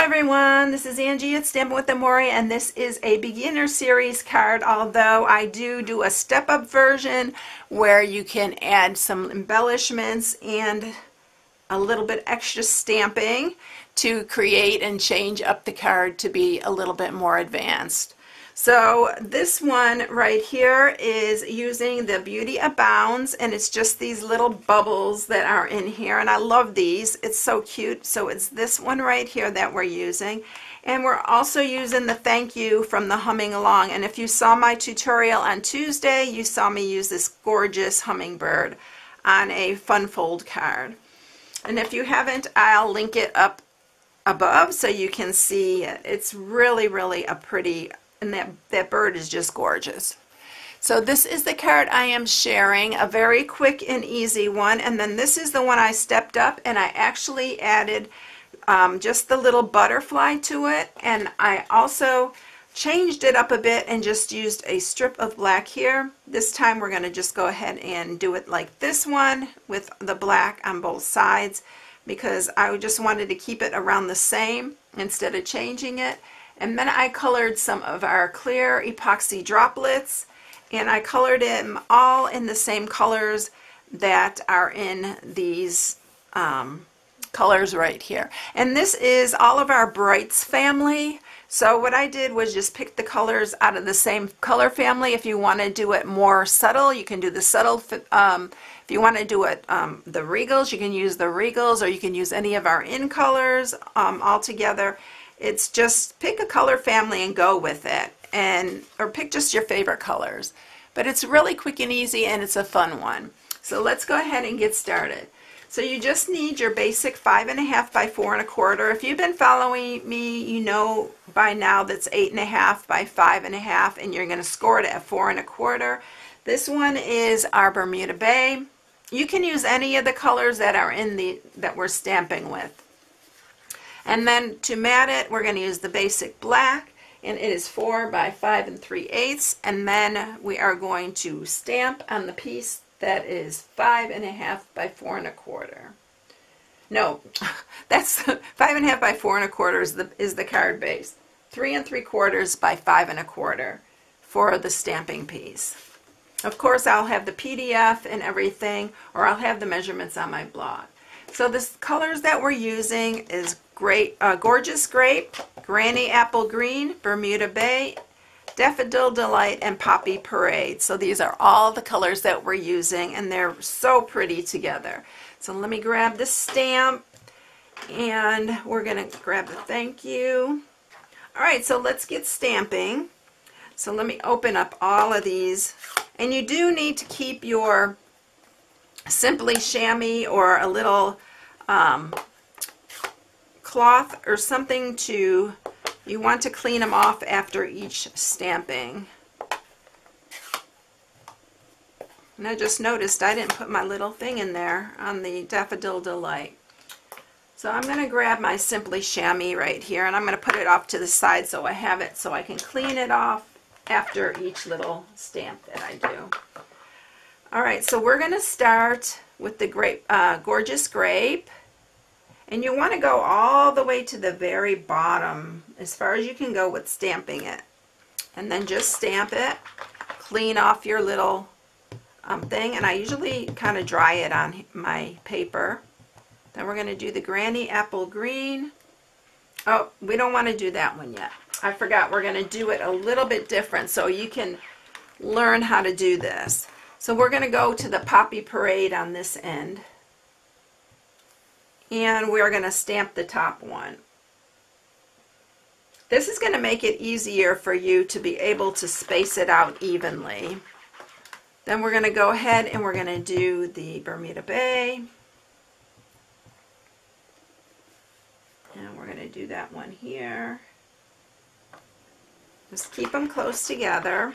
everyone, this is Angie at Stampin' with Amore, and this is a beginner series card, although I do a step-up version where you can add some embellishments and a little bit extra stamping to create and change up the card to be a little bit more advanced. So this one right here is using the Beauty Abounds, and it's just these little bubbles that are in here, and I love these. It's so cute. So it's this one right here that we're using, and we're also using the Thank You from the Humming Along. And if you saw my tutorial on Tuesday, you saw me use this gorgeous hummingbird on a fun fold card. And if you haven't, I'll link it up above so you can see it. It's really a pretty, and that bird is just gorgeous. So this is the card I am sharing, a very quick and easy one. And then this is the one I stepped up, and I actually added just the little butterfly to it, and I also changed it up a bit and just used a strip of black here. This time we're going to just go ahead and do it like this one with the black on both sides, because I just wanted to keep it around the same instead of changing it. And then I colored some of our clear epoxy droplets, and I colored them all in the same colors that are in these colors right here. And this is all of our Brights family. So what I did was just pick the colors out of the same color family. If you want to do it more subtle, you can do the subtle. If you want to do it the Regals, you can use the Regals, or you can use any of our in colors all together. It's just pick a color family and go with it, or pick just your favorite colors. But it's really quick and easy, and it's a fun one. So let's go ahead and get started. So you just need your basic 5.5 by 4 1/4. If you've been following me, you know by now that's 8.5 by 5.5, and you're going to score it at 4 1/4. This one is our Bermuda Bay. You can use any of the colors that are in that we're stamping with. And then to mat it, we're going to use the basic black, and it is 4 by 5 3/8. And then we are going to stamp on the piece that is 5.5 by 4 1/4. No, that's 5.5 by 4 1/4 is the card base. 3 3/4 by 5 1/4 for the stamping piece. Of course, I'll have the PDF and everything, or I'll have the measurements on my blog. So the colors that we're using is Gorgeous Grape, Granny Apple Green, Bermuda Bay, Daffodil Delight, and Poppy Parade. So these are all the colors that we're using, and they're so pretty together. So let me grab the stamp, and we're going to grab the Thank You. All right, so let's get stamping. So let me open up all of these. And you do need to keep your Simply chamois or a little cloth or something you want to clean them off after each stamping. And I just noticed I didn't put my little thing in there on the Daffodil Delight. So I'm going to grab my Simply Chamois right here, and I'm going to put it off to the side so I have it so I can clean it off after each little stamp that I do. Alright, so we're going to start with the Gorgeous Grape. And you want to go all the way to the very bottom, as far as you can go with stamping it. And then just stamp it, clean off your little thing, and I usually kind of dry it on my paper. Then we're going to do the Granny Apple Green. Oh, we don't want to do that one yet. I forgot, we're going to do it a little bit different so you can learn how to do this. So we're going to go to the Poppy Parade on this end. And we're going to stamp the top one. This is going to make it easier for you to be able to space it out evenly. Then we're going to go ahead and we're going to do the Bermuda Bay. And we're going to do that one here. Just keep them close together.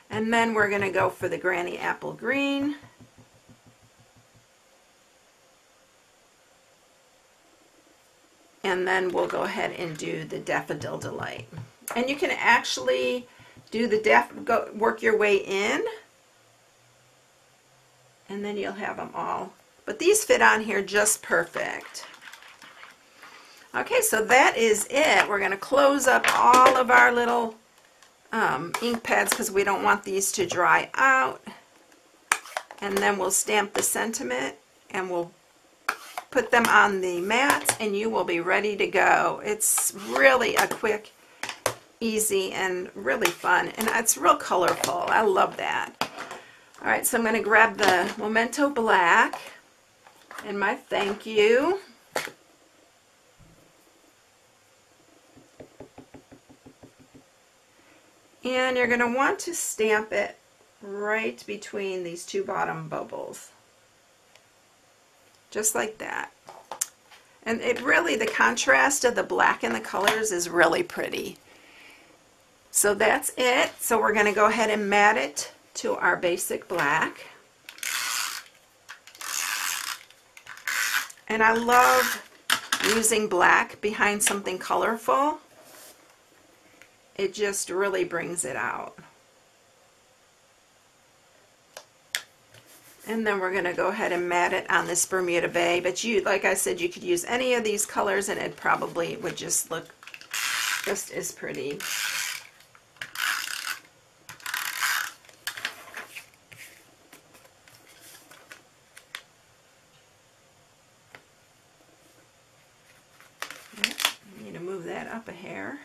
And then we're going to go for the Granny Apple Green. And then we'll go ahead and do the Daffodil Delight. And you can actually do the work your way in, and then you'll have them all. But these fit on here just perfect. Okay, so that is it. We're going to close up all of our little ink pads because we don't want these to dry out. And then we'll stamp the sentiment and we'll put them on the mats and you will be ready to go. It's really a quick, easy, and really fun. And it's real colorful. I love that. All right, so I'm going to grab the Memento Black and my thank you. And you're going to want to stamp it right between these two bottom bubbles. Just like that. And it really, the contrast of the black and the colors is really pretty. So that's it. So we're going to go ahead and mat it to our basic black. And I love using black behind something colorful. It just really brings it out. And then we're going to go ahead and mat it on this Bermuda Bay. But you, like I said, you could use any of these colors and it probably would just look just as pretty. I need to move that up a hair.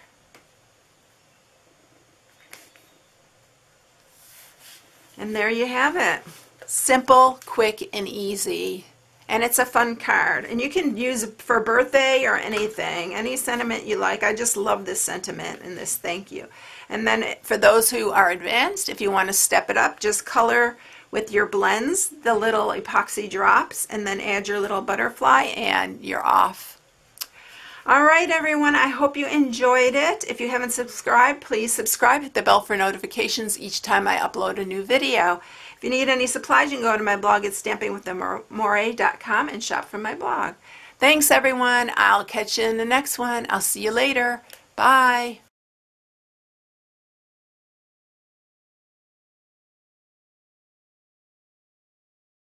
And there you have it. Simple, quick, and easy. And it's a fun card. And you can use it for birthday or anything, any sentiment you like. I just love this sentiment and this thank you. And then for those who are advanced, if you want to step it up, just color with your blends the little epoxy drops and then add your little butterfly and you're off. All right, everyone, I hope you enjoyed it. If you haven't subscribed, please subscribe. Hit the bell for notifications each time I upload a new video. If you need any supplies, you can go to my blog at StampingWithAmore.com and shop from my blog. Thanks, everyone. I'll catch you in the next one. I'll see you later. Bye.